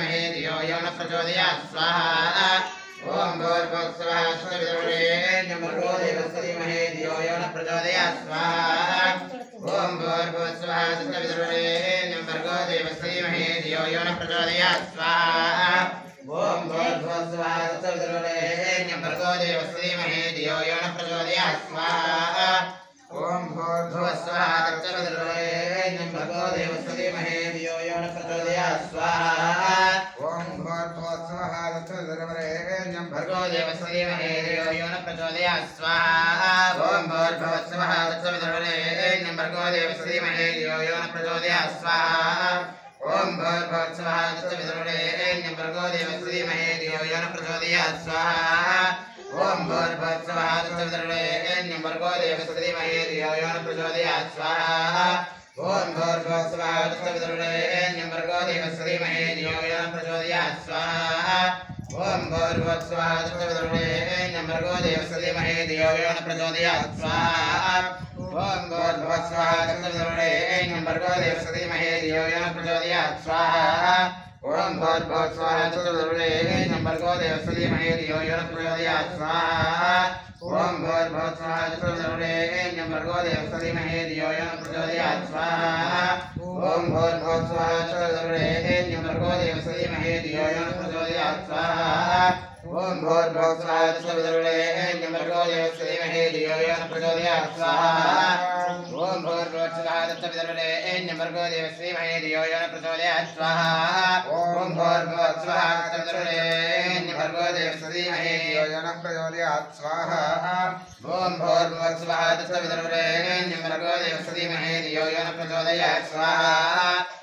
धीमहि धियो यो न प्रचोदयात् स्वाहा ओम भूर्भुवस्सुवः तत्सवितुर्वरेण्यं भर्गो देवस्य धीमहि धियो यो न प्रचोदयात् स्वाहा ओम भूर्भुवस्सुवः तत्सवितुर्वरेण्यं भर्गो देवस्य धीमहि धियो यो न प्रचोदयात् स्वाहा ओम भूर्भुवस्सुवः तत्सवितुर्वरेण्यं भर्गो देवस्य धीमहि धियो यो न प्रचोदयात् स्वाहा ओम भूर्भुवस्सुवः तत्सवितुर्वरेण्यं भर्गो देवस्य धीमहि धियो यो न प्रचोदयात् स्वाहा ओम भूर्भुवस्सुवः तत्सवितुर्वरेण्यं भर्गो देवस्य धीमहि धियो यो न प्रचोदयात् स्वाहा ओम भूर्भुवस्सुवः तत्सवितुर्वरेण्यं भर्गो देवस्य धीमहि धियो यो न प्रचोदयात् स्वाहा ओम भूर्भुवस्सुवः तत्सवितुर्वरेण्यं भर्गो देवस्य धीमहि धियो यो न प्रचोदयात् स्वाहा ओम भूर्भुवस्सुवः तत्सवितुर्वरेण्यं भर्गो देवस्य धीमहि धियो यो न प्रचोदयात् स्वाहा ओम भूर्भुवस्सुवः तत्सवितुर्वरेण्यं भर्गो देवस्य धीमहि धियो यो न प्रचोदयात् स्वाहा ओम भूर्भुवस्सुवः तत्सवितुर्वरेण्यं भर्गो देवस्य धीमहि धियो यो न प्रचोदयात् स्वाहा ओम भूर्भुवस्सुवः तत्सवितुर्वरेण्यं भर्गो देवस्य धीमहि धियो यो न प्रचोदयात् स्वाहा ओम भूर्भुवस्सुवः तत्सवितुर्वरेण्यं भर्गो देवस्य धीमहि धियो यो न प्रचोदयात् स्वाहा ओम भूर्भुवस्सुवः तत्सवितुर्वरेण्यं भर्गो देवस्य धीमहि धियो यो न प्रचोदयात् स्वाहा ओम भूर्भुवस्सुवः तत्सवितुर्वरेण्यं भर्गो देवस्य धीमहि धियो यो न प्रचोदयात् स्वाहा ओम भूर्भुवस्सुवः तत्सवितुर्वरेण्यं भर्गो देवस्य धीमहि धियो यो न प्रचोदयात् स्वाहा ओम भूर्भुवस्सुवः तत्सवितुर्वरेण्यं भर्गो देवस्य धीमहि धियो यो न प्रचोदयात् स्वाहा ओम भूर्भुवस्सुवः तत्सवितुर्वरेण्यं भर्गो देवस्य धीमहि धियो यो न प्रचोदयात् स्वाहा ओम भूर्भुवस्सुवः तत्सवितुर्वरेण्यं भर्गो देवस्य धीमहि धियो यो न प्रचोदयात् स्वाहा